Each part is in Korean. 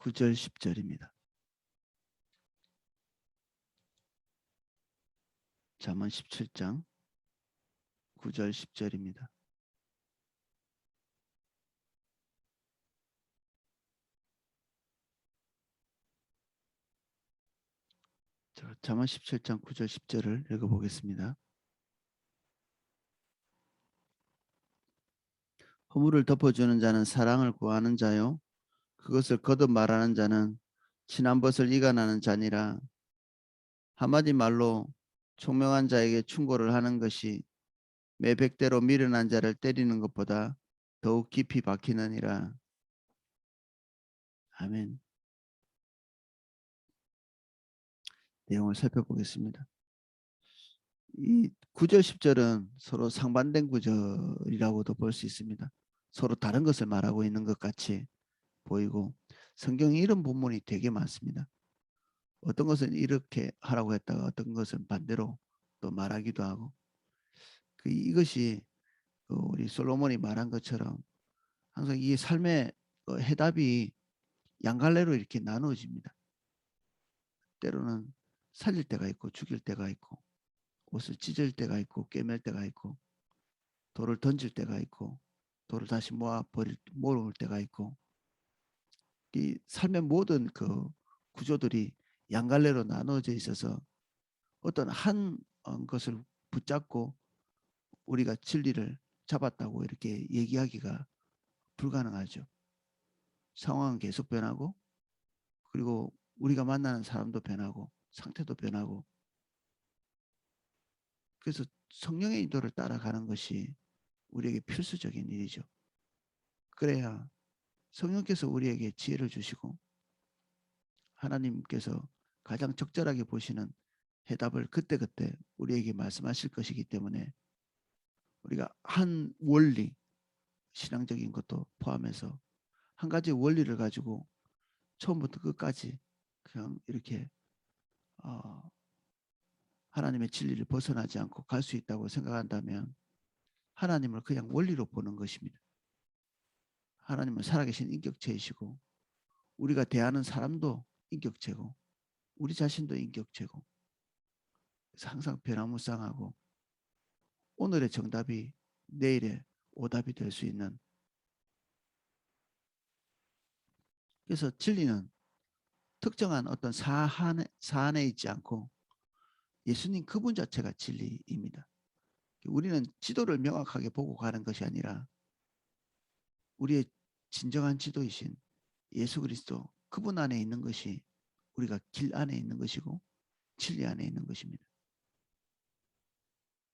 9절 10절입니다. 잠언 17장 9절 10절입니다. 자, 잠언 17장 9절 10절을 읽어보겠습니다. 허물을 덮어주는 자는 사랑을 구하는 자요, 그것을 거듭 말하는 자는 친한 벗을 이간하는 자니라. 한마디 말로 총명한 자에게 충고를 하는 것이 매 백대로 미련한 자를 때리는 것보다 더욱 깊이 박히느니라. 아멘. 내용을 살펴보겠습니다. 이 9절 10절은 서로 상반된 구절이라고도 볼 수 있습니다. 서로 다른 것을 말하고 있는 것 같이 보이고, 성경에 이런 본문이 되게 많습니다. 어떤 것은 이렇게 하라고 했다가 어떤 것은 반대로 또 말하기도 하고, 이것이 우리 솔로몬이 말한 것처럼 항상 이 삶의 해답이 양갈래로 이렇게 나누어집니다. 때로는 살릴 때가 있고 죽일 때가 있고, 옷을 찢을 때가 있고 꿰맬 때가 있고, 돌을 던질 때가 있고 돌을 다시 모을 때가 있고, 이 삶의 모든 그 구조들이 양갈래로 나누어져 있어서 어떤 한 것을 붙잡고 우리가 진리를 잡았다고 이렇게 얘기하기가 불가능하죠. 상황은 계속 변하고, 그리고 우리가 만나는 사람도 변하고 상태도 변하고, 그래서 성령의 인도를 따라가는 것이 우리에게 필수적인 일이죠. 그래야 성령께서 우리에게 지혜를 주시고 하나님께서 가장 적절하게 보시는 해답을 그때그때 우리에게 말씀하실 것이기 때문에, 우리가 한 원리, 신앙적인 것도 포함해서 한 가지 원리를 가지고 처음부터 끝까지 그냥 이렇게 하나님의 진리를 벗어나지 않고 갈 수 있다고 생각한다면 하나님을 그냥 원리로 보는 것입니다. 하나님은 살아계신 인격체이시고 우리가 대하는 사람도 인격체고 우리 자신도 인격체고, 그래서 항상 변화무쌍하고 오늘의 정답이 내일의 오답이 될 수 있는, 그래서 진리는 특정한 어떤 사안에 있지 않고 예수님 그분 자체가 진리입니다. 우리는 지도를 명확하게 보고 가는 것이 아니라 우리의 진정한 지도이신 예수 그리스도 그분 안에 있는 것이 우리가 길 안에 있는 것이고 진리 안에 있는 것입니다.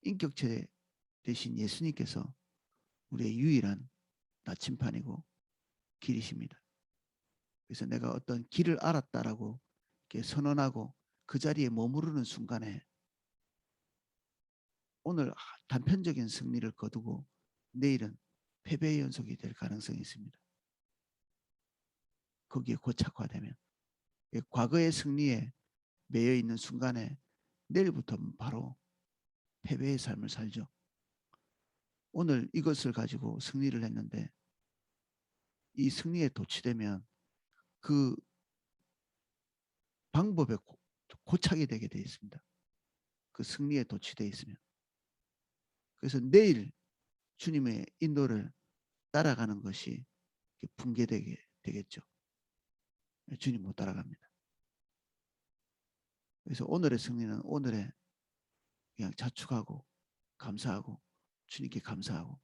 인격체 되신 예수님께서 우리의 유일한 나침판이고 길이십니다. 그래서 내가 어떤 길을 알았다라고 이렇게 선언하고 그 자리에 머무르는 순간에 오늘 단편적인 승리를 거두고 내일은 패배의 연속이 될 가능성이 있습니다. 거기에 고착화되면 과거의 승리에 매여 있는 순간에 내일부터는 바로 패배의 삶을 살죠. 오늘 이것을 가지고 승리를 했는데 이 승리에 도취되면 그 방법에 고착이 되게 되어 있습니다. 그 승리에 도취되어 있으면. 그래서 내일 주님의 인도를 따라가는 것이 붕괴되게 되겠죠. 주님 못 따라갑니다. 그래서 오늘의 승리는 오늘에 그냥 자축하고 감사하고 주님께 감사하고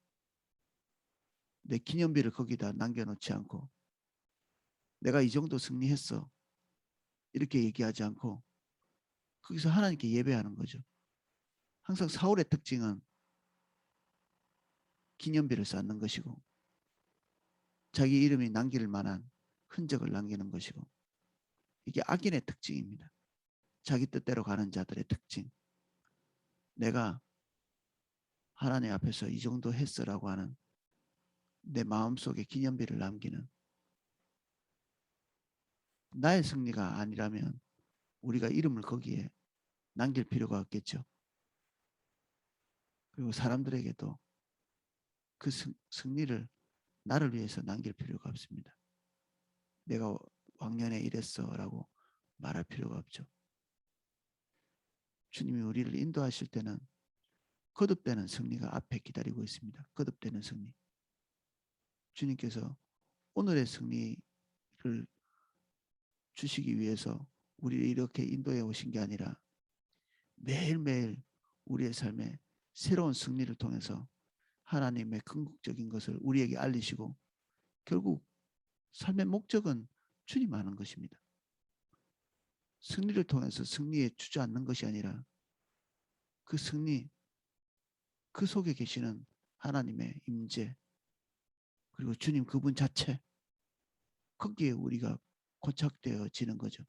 내 기념비를 거기다 남겨놓지 않고 내가 이 정도 승리했어 이렇게 얘기하지 않고 거기서 하나님께 예배하는 거죠. 항상 사울의 특징은 기념비를 쌓는 것이고 자기 이름이 남길 만한 흔적을 남기는 것이고, 이게 악인의 특징입니다. 자기 뜻대로 가는 자들의 특징. 내가 하나님 앞에서 이 정도 했어라고 하는 내 마음속에 기념비를 남기는, 나의 승리가 아니라면 우리가 이름을 거기에 남길 필요가 없겠죠. 그리고 사람들에게도 그 승리를 나를 위해서 남길 필요가 없습니다. 내가 광년에 이랬어라고 말할 필요가 없죠. 주님이 우리를 인도하실 때는 거듭되는 승리가 앞에 기다리고 있습니다. 거듭되는 승리. 주님께서 오늘의 승리를 주시기 위해서 우리를 이렇게 인도해 오신 게 아니라 매일매일 우리의 삶에 새로운 승리를 통해서 하나님의 궁극적인 것을 우리에게 알리시고 결국 삶의 목적은 주님 아는 것입니다. 승리를 통해서 승리에 주저앉는 것이 아니라 그 승리, 그 속에 계시는 하나님의 임재 그리고 주님 그분 자체 거기에 우리가 고착되어지는 거죠.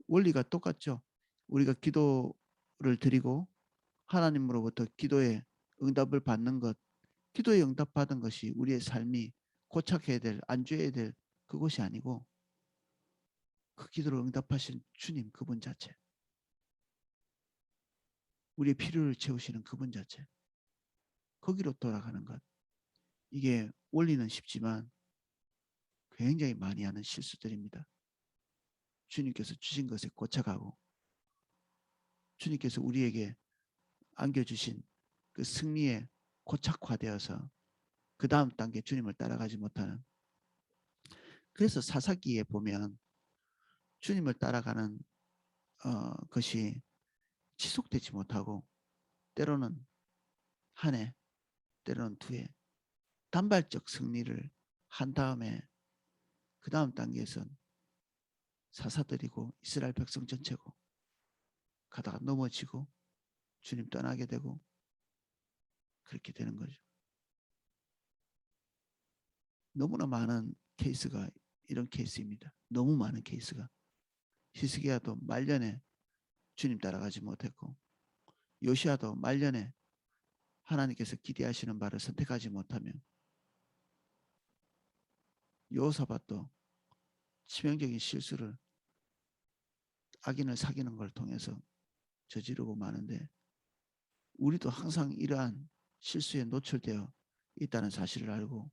원리가 똑같죠. 우리가 기도를 드리고 하나님으로부터 기도에 응답을 받는 것, 기도에 응답받은 것이 우리의 삶이 고착해야 될, 안주해야 될 그것이 아니고 그 기도를 응답하신 주님 그분 자체, 우리의 필요를 채우시는 그분 자체, 거기로 돌아가는 것. 이게 원리는 쉽지만 굉장히 많이 하는 실수들입니다. 주님께서 주신 것에 고착하고 주님께서 우리에게 안겨주신 그 승리에 고착화되어서 그 다음 단계 주님을 따라가지 못하는. 그래서 사사기에 보면 주님을 따라가는 것이 지속되지 못하고 때로는 한 해, 때로는 두 해, 단발적 승리를 한 다음에 그 다음 단계에선 사사들이고 이스라엘 백성 전체고 가다가 넘어지고 주님 떠나게 되고 그렇게 되는 거죠. 너무나 많은 케이스가 이런 케이스입니다. 너무 많은 케이스가. 히스기야도 말년에 주님 따라가지 못했고 요시야도 말년에 하나님께서 기대하시는 바를 선택하지 못하며 여호사밧도 치명적인 실수를 악인을 사귀는 걸 통해서 저지르고 마는데 우리도 항상 이러한 실수에 노출되어 있다는 사실을 알고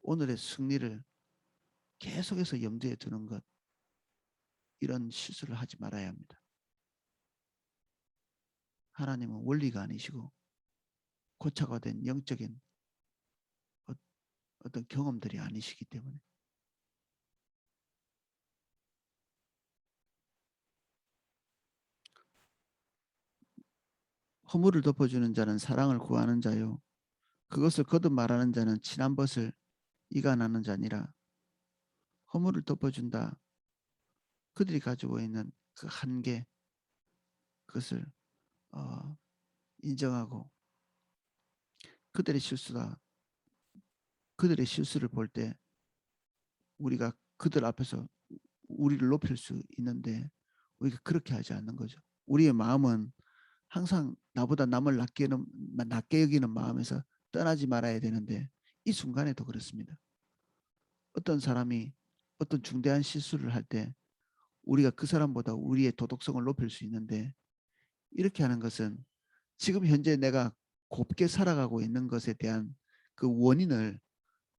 오늘의 승리를 계속해서 염두에 두는 것, 이런 실수를 하지 말아야 합니다. 하나님은 원리가 아니시고 고착화된 영적인 어떤 경험들이 아니시기 때문에 허물을 덮어주는 자는 사랑을 구하는 자요 그것을 거듭 말하는 자는 친한 벗을 이간하는 자니라. 허물을 덮어준다. 그들이 가지고 있는 그 한계 그것을 인정하고 그들의 실수다. 그들의 실수를 볼 때 우리가 그들 앞에서 우리를 높일 수 있는데 우리가 그렇게 하지 않는 거죠. 우리의 마음은 항상 나보다 남을 낮게 여기는 마음에서 떠나지 말아야 되는데 이 순간에도 그렇습니다. 어떤 사람이 어떤 중대한 실수를 할 때 우리가 그 사람보다 우리의 도덕성을 높일 수 있는데 이렇게 하는 것은 지금 현재 내가 곱게 살아가고 있는 것에 대한 그 원인을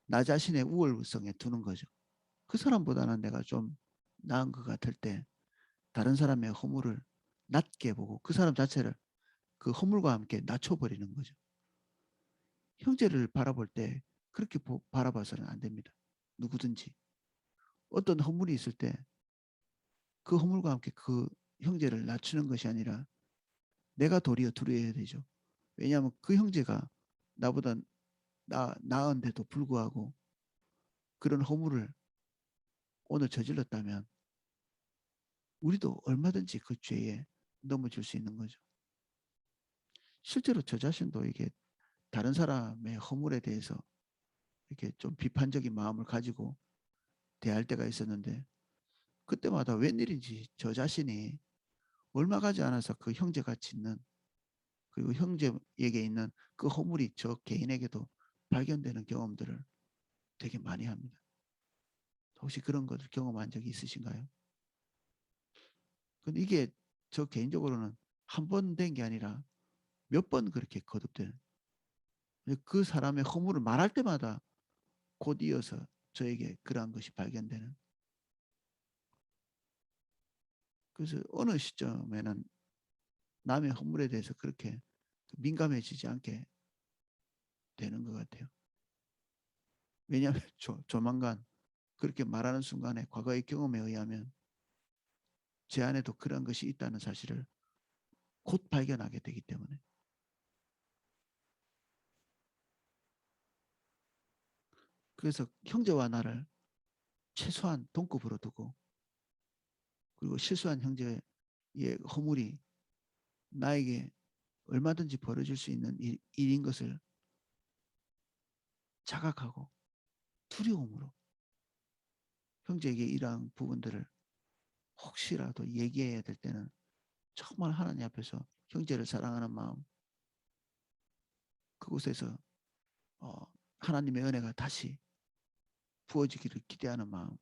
나 자신의 우월성에 두는 거죠. 그 사람보다는 내가 좀 나은 것 같을 때 다른 사람의 허물을 낮게 보고 그 사람 자체를 그 허물과 함께 낮춰버리는 거죠. 형제를 바라볼 때 그렇게 바라봐서는 안 됩니다. 누구든지. 어떤 허물이 있을 때 그 허물과 함께 그 형제를 낮추는 것이 아니라 내가 도리어 두려워야 되죠. 왜냐하면 그 형제가 나보다 나은데도 불구하고 그런 허물을 오늘 저질렀다면 우리도 얼마든지 그 죄에 넘어질 수 있는 거죠. 실제로 저 자신도 이게 다른 사람의 허물에 대해서 이렇게 좀 비판적인 마음을 가지고 대할 때가 있었는데 그때마다 웬일인지 저 자신이 얼마 가지 않아서 그 형제가 짓는 그리고 형제에게 있는 그 허물이 저 개인에게도 발견되는 경험들을 되게 많이 합니다. 혹시 그런 것을 경험한 적이 있으신가요? 근데 이게 저 개인적으로는 한 번 된 게 아니라 몇 번 그렇게 거듭되는 그 사람의 허물을 말할 때마다 곧 이어서 저에게 그러한 것이 발견되는. 그래서 어느 시점에는 남의 허물에 대해서 그렇게 민감해지지 않게 되는 것 같아요. 왜냐하면 조만간 그렇게 말하는 순간에 과거의 경험에 의하면 제 안에도 그런 것이 있다는 사실을 곧 발견하게 되기 때문에. 그래서 형제와 나를 최소한 동급으로 두고, 그리고 실수한 형제의 허물이 나에게 얼마든지 벌어질 수 있는 일인 것을 자각하고 두려움으로 형제에게 이러한 부분들을 혹시라도 얘기해야 될 때는 정말 하나님 앞에서 형제를 사랑하는 마음, 그곳에서 하나님의 은혜가 다시 부어지기를 기대하는 마음,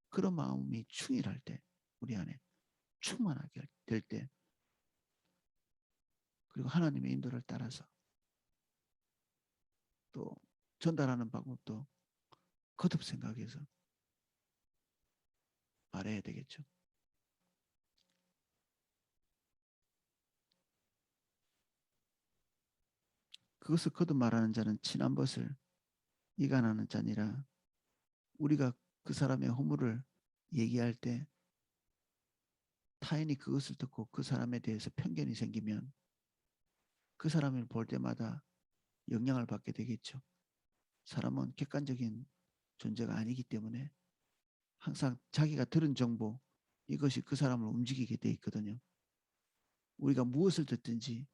그런 마음이 충일할 때, 우리 안에 충만하게 될 때, 그리고 하나님의 인도를 따라서 또 전달하는 방법도 거듭 생각해서 말해야 되겠죠. 그것을 거듭 말하는 자는 친한 것을 이간하는 자니라. 우리가 그 사람의 허물을 얘기할 때 타인이 그것을 듣고 그 사람에 대해서 편견이 생기면 그 사람을 볼 때마다 영향을 받게 되겠죠. 사람은 객관적인 존재가 아니기 때문에 항상 자기가 들은 정보, 이것이 그 사람을 움직이게 돼 있거든요. 우리가 무엇을 듣든지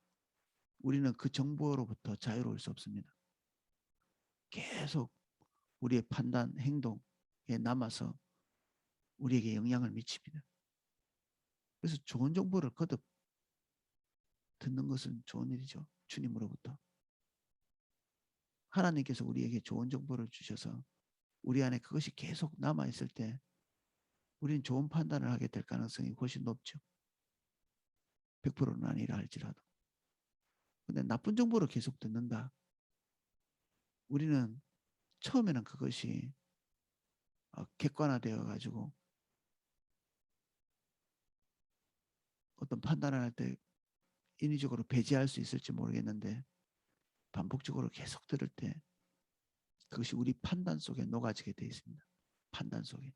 우리는 그 정보로부터 자유로울 수 없습니다. 계속 우리의 판단, 행동에 남아서 우리에게 영향을 미칩니다. 그래서 좋은 정보를 거듭 듣는 것은 좋은 일이죠. 주님으로부터. 하나님께서 우리에게 좋은 정보를 주셔서 우리 안에 그것이 계속 남아있을 때 우리는 좋은 판단을 하게 될 가능성이 훨씬 높죠. 100%는 아니라 할지라도. 근데 나쁜 정보를 계속 듣는다. 우리는 처음에는 그것이 객관화되어 가지고 어떤 판단을 할 때 인위적으로 배제할 수 있을지 모르겠는데 반복적으로 계속 들을 때 그것이 우리 판단 속에 녹아지게 되어 있습니다. 판단 속에.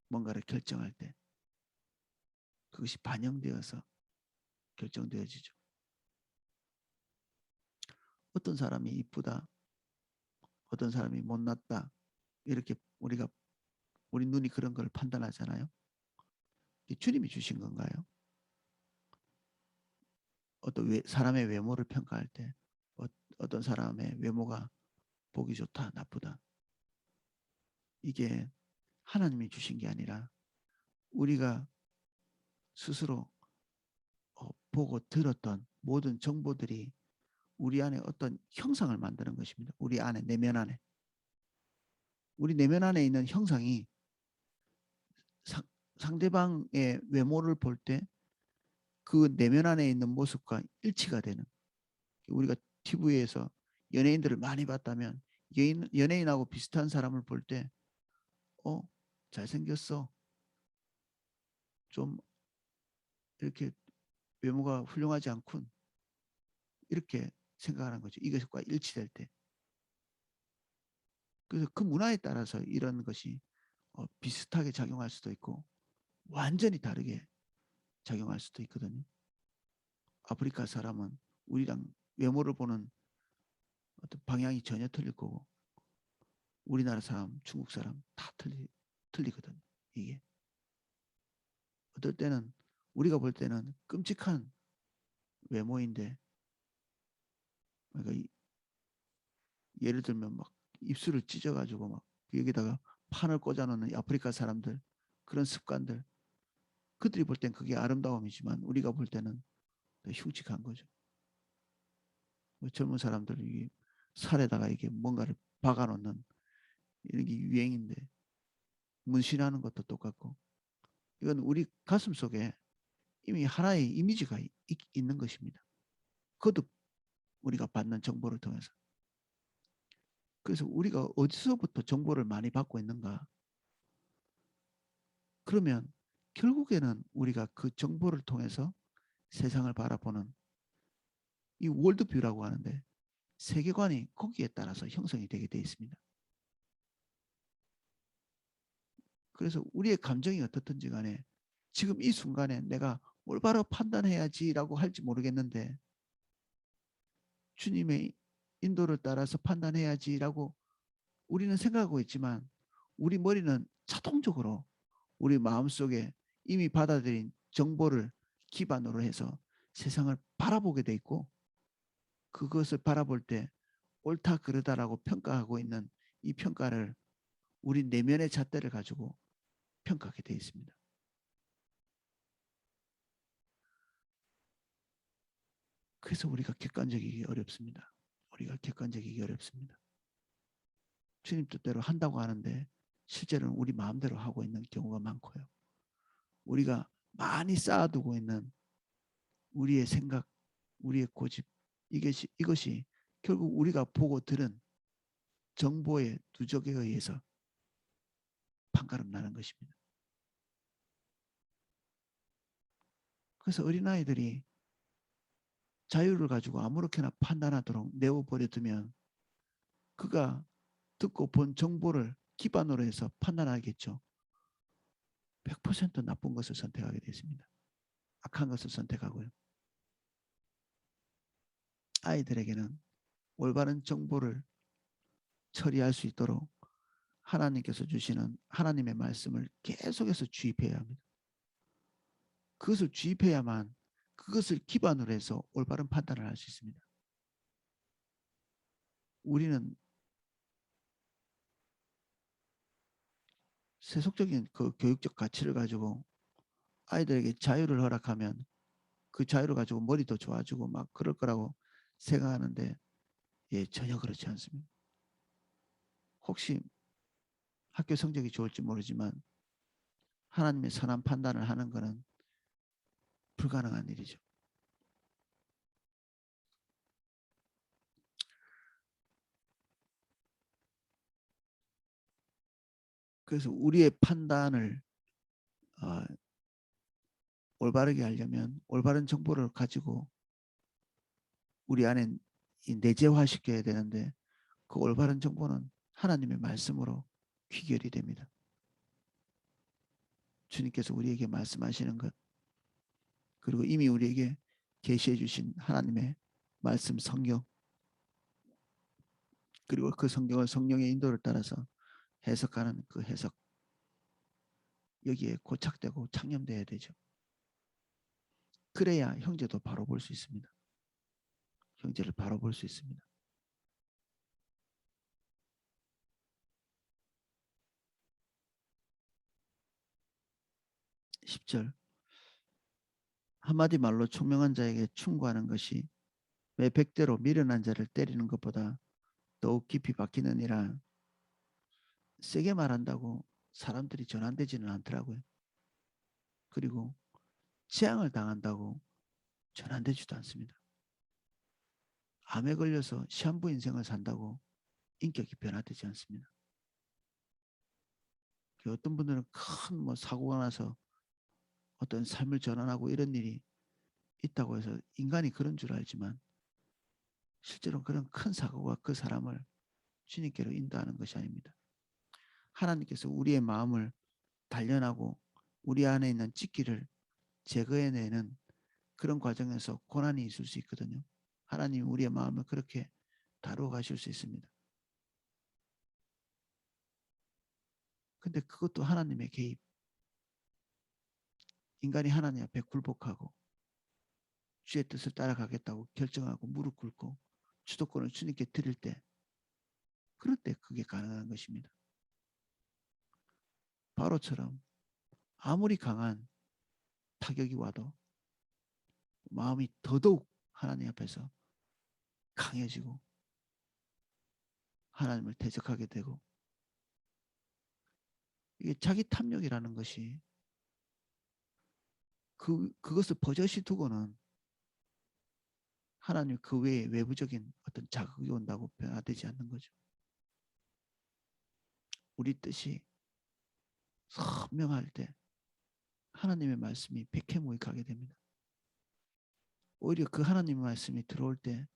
뭔가를 결정할 때 그것이 반영되어서 결정되어지죠. 어떤 사람이 이쁘다, 어떤 사람이 못났다, 이렇게 우리 눈이 그런 걸 판단하잖아요. 주님이 주신 건가요? 어떤 사람의 외모를 평가할 때 어떤 사람의 외모가 보기 좋다, 나쁘다, 이게 하나님이 주신 게 아니라 우리가 스스로 보고 들었던 모든 정보들이 우리 안에 어떤 형상을 만드는 것입니다. 우리 안에, 내면 안에. 우리 내면 안에 있는 형상이 상대방의 외모를 볼 때 그 내면 안에 있는 모습과 일치가 되는, 우리가 TV에서 연예인들을 많이 봤다면 연예인하고 비슷한 사람을 볼 때 잘생겼어, 좀 이렇게 외모가 훌륭하지 않군, 이렇게 생각하는 거죠. 이것과 일치될 때. 그래서 그 문화에 따라서 이런 것이 비슷하게 작용할 수도 있고 완전히 다르게 작용할 수도 있거든요. 아프리카 사람은 우리랑 외모를 보는 어떤 방향이 전혀 틀릴 거고 우리나라 사람, 중국 사람 다 틀리거든요. 이게 어떨 때는 우리가 볼 때는 끔찍한 외모인데, 그러니까 예를 들면 막 입술을 찢어가지고 막 여기다가 판을 꽂아놓는 아프리카 사람들, 그런 습관들, 그들이 볼 땐 그게 아름다움이지만 우리가 볼 때는 흉측한 거죠. 젊은 사람들이 살에다가 이게 뭔가를 박아놓는 이런 게 유행인데 문신하는 것도 똑같고, 이건 우리 가슴 속에 이미 하나의 이미지가 있는 것입니다. 거듭 우리가 받는 정보를 통해서. 그래서 우리가 어디서부터 정보를 많이 받고 있는가? 그러면 결국에는 우리가 그 정보를 통해서 세상을 바라보는 이 월드뷰라고 하는데 세계관이 거기에 따라서 형성이 되게 되어 있습니다. 그래서 우리의 감정이 어떻든지 간에 지금 이 순간에 내가 올바로 판단해야지라고 할지 모르겠는데 주님의 인도를 따라서 판단해야지라고 우리는 생각하고 있지만 우리 머리는 자동적으로 우리 마음속에 이미 받아들인 정보를 기반으로 해서 세상을 바라보게 돼 있고 그것을 바라볼 때 옳다 그르다라고 평가하고 있는 이 평가를 우리 내면의 잣대를 가지고 평가하게 돼 있습니다. 그래서 우리가 객관적이기 어렵습니다. 우리가 객관적이기 어렵습니다. 주님 뜻대로 한다고 하는데 실제로는 우리 마음대로 하고 있는 경우가 많고요. 우리가 많이 쌓아두고 있는 우리의 생각, 우리의 고집 이것이 결국 우리가 보고 들은 정보의 누적에 의해서 판가름 나는 것입니다. 그래서 어린아이들이 자유를 가지고 아무렇게나 판단하도록 내어버려 두면 그가 듣고 본 정보를 기반으로 해서 판단하겠죠. 100% 나쁜 것을 선택하게 됐습니다. 악한 것을 선택하고요. 아이들에게는 올바른 정보를 처리할 수 있도록 하나님께서 주시는 하나님의 말씀을 계속해서 주입해야 합니다. 그것을 주입해야만 그것을 기반으로 해서 올바른 판단을 할 수 있습니다. 우리는 세속적인 그 교육적 가치를 가지고 아이들에게 자유를 허락하면 그 자유를 가지고 머리도 좋아지고 막 그럴 거라고 생각하는데 예, 전혀 그렇지 않습니다. 혹시 학교 성적이 좋을지 모르지만 하나님의 선한 판단을 하는 것은 불가능한 일이죠. 그래서 우리의 판단을 어, 올바르게 하려면 올바른 정보를 가지고 우리 안에 내재화시켜야 되는데 그 올바른 정보는 하나님의 말씀으로 귀결이 됩니다. 주님께서 우리에게 말씀하시는 것 그리고 이미 우리에게 계시해 주신 하나님의 말씀 성경 그리고 그 성경을 성령의 인도를 따라서 해석하는 그 해석 여기에 고착되고 창념돼야 되죠. 그래야 형제도 바로 볼 수 있습니다. 형제를 바로 볼 수 있습니다. 10절 한마디 말로 총명한 자에게 충고하는 것이 매 백대로 미련한 자를 때리는 것보다 더욱 깊이 박히느니라. 세게 말한다고 사람들이 전환되지는 않더라고요. 그리고 재앙을 당한다고 전환되지도 않습니다. 암에 걸려서 시한부 인생을 산다고 인격이 변화되지 않습니다. 어떤 분들은 큰 뭐 사고가 나서 어떤 삶을 전환하고 이런 일이 있다고 해서 인간이 그런 줄 알지만 실제로 그런 큰 사고가 그 사람을 주님께로 인도하는 것이 아닙니다. 하나님께서 우리의 마음을 단련하고 우리 안에 있는 찌기를 제거해내는 그런 과정에서 고난이 있을 수 있거든요. 하나님이 우리의 마음을 그렇게 다루어 가실 수 있습니다. 근데 그것도 하나님의 개입. 인간이 하나님 앞에 굴복하고 주의 뜻을 따라가겠다고 결정하고 무릎 꿇고 주도권을 주님께 드릴 때 그럴 때 그게 가능한 것입니다. 바로처럼 아무리 강한 타격이 와도 마음이 더더욱 하나님 앞에서 강해지고 하나님을 대적하게 되고 이게 자기 탐욕이라는 것이 그것을 버젓이 두고는 하나님 그 외에 외부적인 어떤 자극이 온다고 변화되지 않는 거죠. 우리 뜻이 선명할 때 하나님의 말씀이 백해무익하게 됩니다. 오히려 그 하나님의 말씀이 들어올 때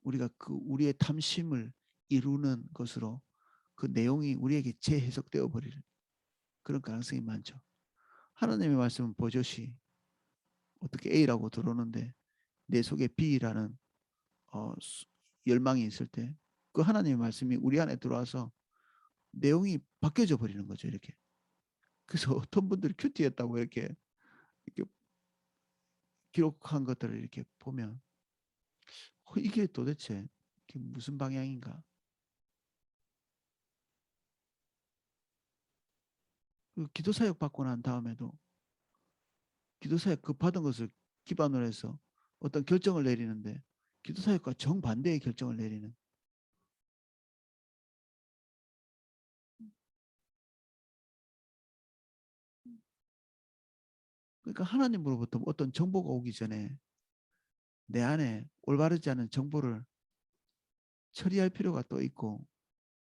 우리가 그 우리의 탐심을 이루는 것으로 그 내용이 우리에게 재해석되어 버릴 그런 가능성이 많죠. 하나님의 말씀은 버젓이 어떻게 A라고 들어오는데 내 속에 B라는 열망이 있을 때 그 하나님의 말씀이 우리 안에 들어와서 내용이 바뀌어져 버리는 거죠. 이렇게. 그래서 어떤 분들이 큐티했다고 이렇게 기록한 것들을 이렇게 보면 이게 도대체 이게 무슨 방향인가? 기도 사역 받고 난 다음에도 기도 사역 그 받은 것을 기반으로 해서 어떤 결정을 내리는데 기도 사역과 정반대의 결정을 내리는 그러니까 하나님으로부터 어떤 정보가 오기 전에 내 안에 올바르지 않은 정보를 처리할 필요가 또 있고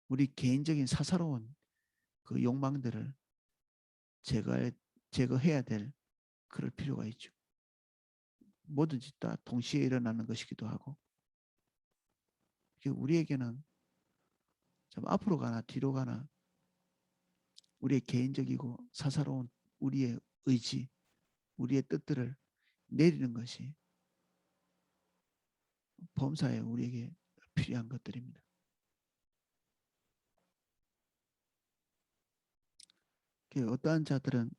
우리 개인적인 사사로운 그 욕망들을 제거해야 될 그럴 필요가 있죠. 뭐든지 다 동시에 일어나는 것이기도 하고 우리에게는 좀 앞으로 가나 뒤로 가나 우리의 개인적이고 사사로운 우리의 의지, 우리의 뜻들을 내리는 것이 범사에 우리에게 필요한 것들입니다. 어떠한 자들은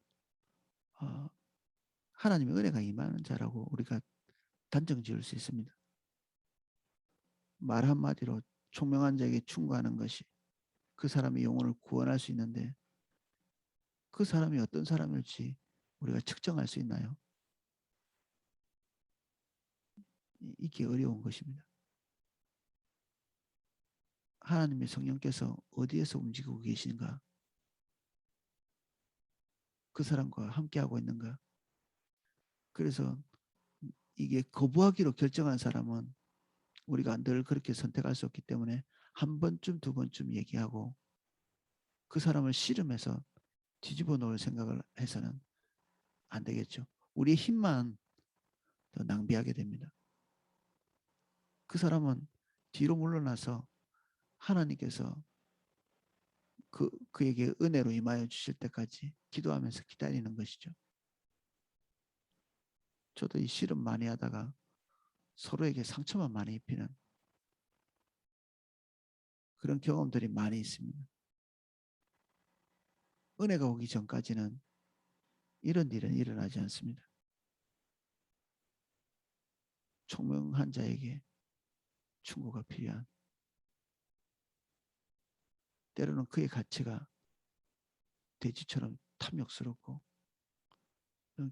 하나님의 은혜가 임하는 자라고 우리가 단정 지을 수 있습니다. 말 한마디로 총명한 자에게 충고하는 것이 그 사람의 영혼을 구원할 수 있는데 그 사람이 어떤 사람일지 우리가 측정할 수 있나요? 이게 어려운 것입니다. 하나님의 성령께서 어디에서 움직이고 계신가? 그 사람과 함께하고 있는가? 그래서 이게 거부하기로 결정한 사람은 우리가 늘 그렇게 선택할 수 없기 때문에 한 번쯤 두 번쯤 얘기하고 그 사람을 씨름해서 뒤집어 놓을 생각을 해서는 안 되겠죠. 우리의 힘만 더 낭비하게 됩니다. 그 사람은 뒤로 물러나서 하나님께서 그에게 은혜로 임하여 주실 때까지 기도하면서 기다리는 것이죠. 저도 이 씨름 많이 하다가 서로에게 상처만 많이 입히는 그런 경험들이 많이 있습니다. 은혜가 오기 전까지는 이런 일은 일어나지 않습니다. 총명한 자에게 충고가 필요한 때로는 그의 가치가 돼지처럼 탐욕스럽고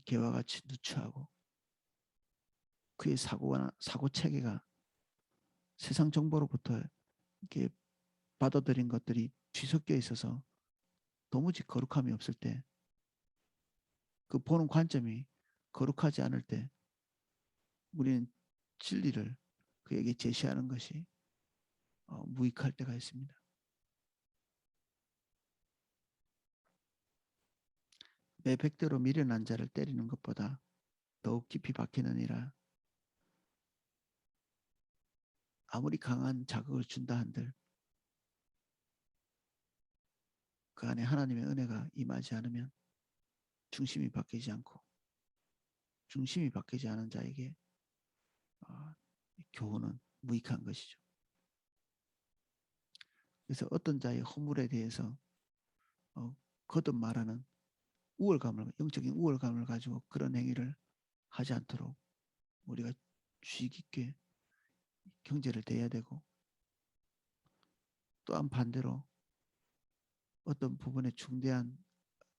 개와 같이 누추하고 그의 사고 체계가 세상 정보로부터 이렇게 받아들인 것들이 뒤섞여 있어서 도무지 거룩함이 없을 때 그 보는 관점이 거룩하지 않을 때 우리는 진리를 그에게 제시하는 것이 무익할 때가 있습니다. 내 백대로 미련한 자를 때리는 것보다 더욱 깊이 박히느니라. 아무리 강한 자극을 준다 한들 그 안에 하나님의 은혜가 임하지 않으면 중심이 바뀌지 않고 중심이 바뀌지 않은 자에게 교훈은 무익한 것이죠. 그래서 어떤 자의 허물에 대해서 거듭 말하는 영적인 우월감을 가지고 그런 행위를 하지 않도록 우리가 주의 깊게 경제를 대해야 되고 또한 반대로 어떤 부분에 중대한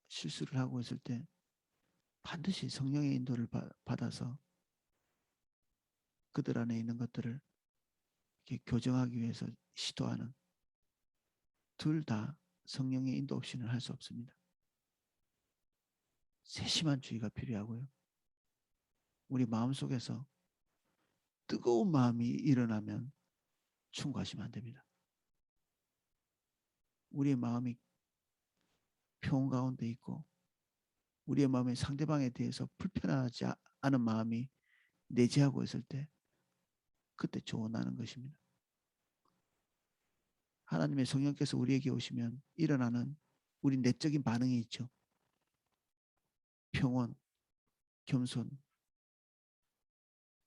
실수를 하고 있을 때 반드시 성령의 인도를 받아서 그들 안에 있는 것들을 이렇게 교정하기 위해서 시도하는 둘 다 성령의 인도 없이는 할 수 없습니다. 세심한 주의가 필요하고요. 우리 마음속에서 뜨거운 마음이 일어나면 충고하시면 안 됩니다. 우리의 마음이 평온 가운데 있고 우리의 마음이 상대방에 대해서 불편하지 않은 마음이 내재하고 있을 때 그때 조언하는 것입니다. 하나님의 성령께서 우리에게 오시면 일어나는 우리 내적인 반응이 있죠. 평온, 겸손,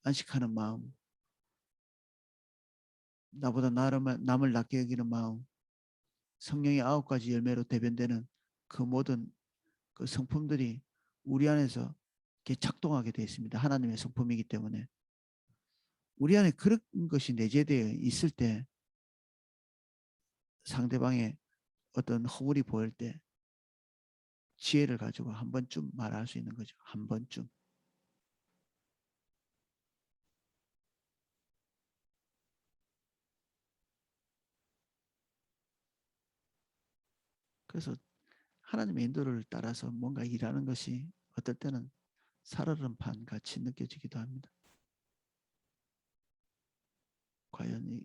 안식하는 마음, 나보다 남을 낮게 여기는 마음, 성령의 9가지 열매로 대변되는 그 모든 그 성품들이 우리 안에서 이렇게 작동하게 되어 있습니다. 하나님의 성품이기 때문에 우리 안에 그런 것이 내재되어 있을 때 상대방의 어떤 허물이 보일 때 지혜를 가지고 한 번쯤 말할 수 있는 거죠. 한 번쯤. 그래서 하나님의 인도를 따라서 뭔가 일하는 것이 어떨 때는 살얼음 판 같이 느껴지기도 합니다. 과연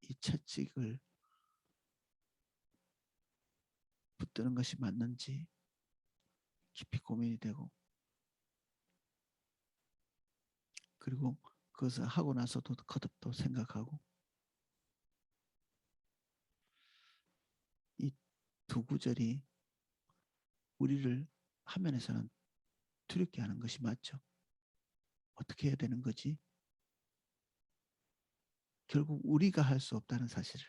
이 채찍을 붙드는 것이 맞는지 깊이 고민이 되고 그리고 그것을 하고 나서도 거듭 생각하고 이 두 구절이 우리를 화면에서는 두렵게 하는 것이 맞죠. 어떻게 해야 되는 거지? 결국 우리가 할 수 없다는 사실을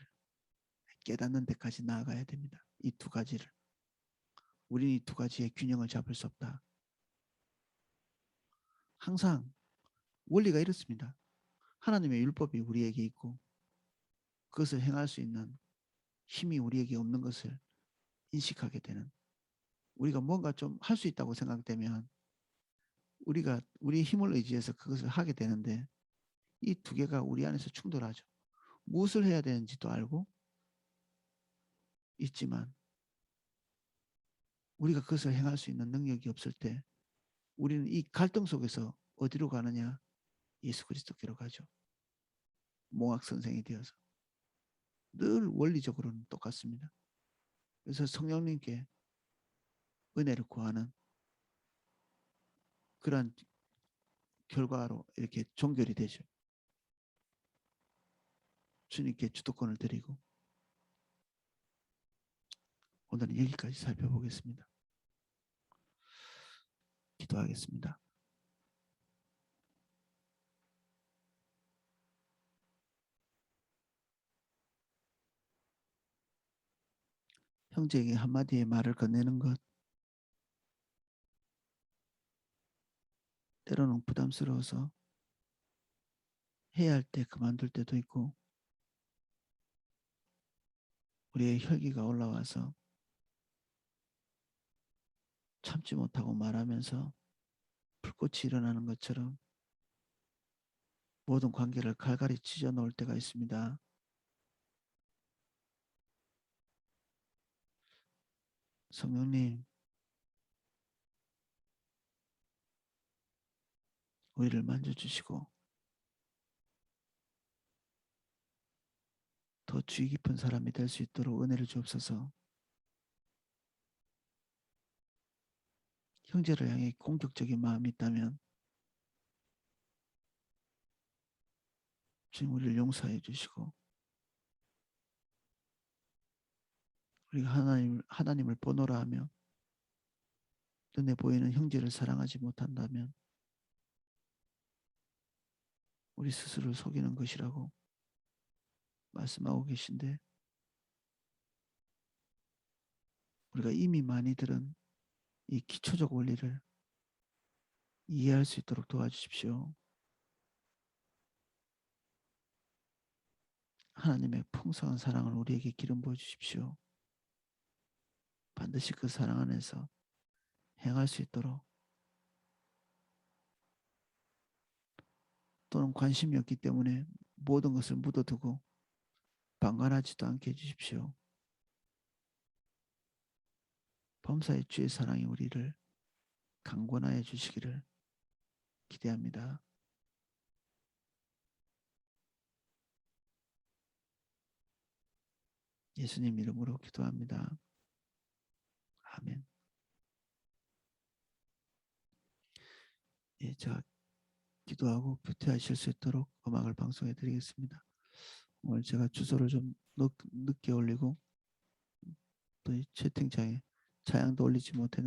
깨닫는 데까지 나아가야 됩니다. 이 두 가지를. 우리는 이 두 가지의 균형을 잡을 수 없다. 항상 원리가 이렇습니다. 하나님의 율법이 우리에게 있고 그것을 행할 수 있는 힘이 우리에게 없는 것을 인식하게 되는 우리가 뭔가 좀 할 수 있다고 생각되면 우리가 우리의 힘을 의지해서 그것을 하게 되는데 이 두 개가 우리 안에서 충돌하죠. 무엇을 해야 되는지도 알고 있지만 우리가 그것을 행할 수 있는 능력이 없을 때 우리는 이 갈등 속에서 어디로 가느냐? 예수 그리스도께로 가죠. 몽학 선생이 되어서. 늘 원리적으로는 똑같습니다. 그래서 성령님께 은혜를 구하는 그러한 결과로 이렇게 종결이 되죠. 주님께 주도권을 드리고 오늘은 여기까지 살펴보겠습니다. 기도하겠습니다. 형제에게 한마디의 말을 건네는 것 때로는 부담스러워서 해야 할 때 그만둘 때도 있고 우리의 혈기가 올라와서 참지 못하고 말하면서 불꽃이 일어나는 것처럼 모든 관계를 갈갈이 찢어 놓을 때가 있습니다. 성령님, 우리를 만져주시고 더 주의 깊은 사람이 될 수 있도록 은혜를 주옵소서. 형제를 향해 공격적인 마음이 있다면 주님 우리를 용서해 주시고 우리가 하나님을 보노라 하며 눈에 보이는 형제를 사랑하지 못한다면 우리 스스로를 속이는 것이라고 말씀하고 계신데 우리가 이미 많이 들은 이 기초적 원리를 이해할 수 있도록 도와주십시오. 하나님의 풍성한 사랑을 우리에게 기름 부어 주십시오. 반드시 그 사랑 안에서 행할 수 있도록 또는 관심이 없기 때문에 모든 것을 묻어두고 방관하지도 않게 해주십시오. 범사의 주의 사랑이 우리를 강권하여 주시기를 기대합니다. 예수님 이름으로 기도합니다. 아멘. 예, 제가 기도하고 교퇴하실 수 있도록 음악을 방송해 드리겠습니다. 오늘 제가 주소를 좀 늦게 올리고 또 이 채팅창에 차양도 올리지 못했는데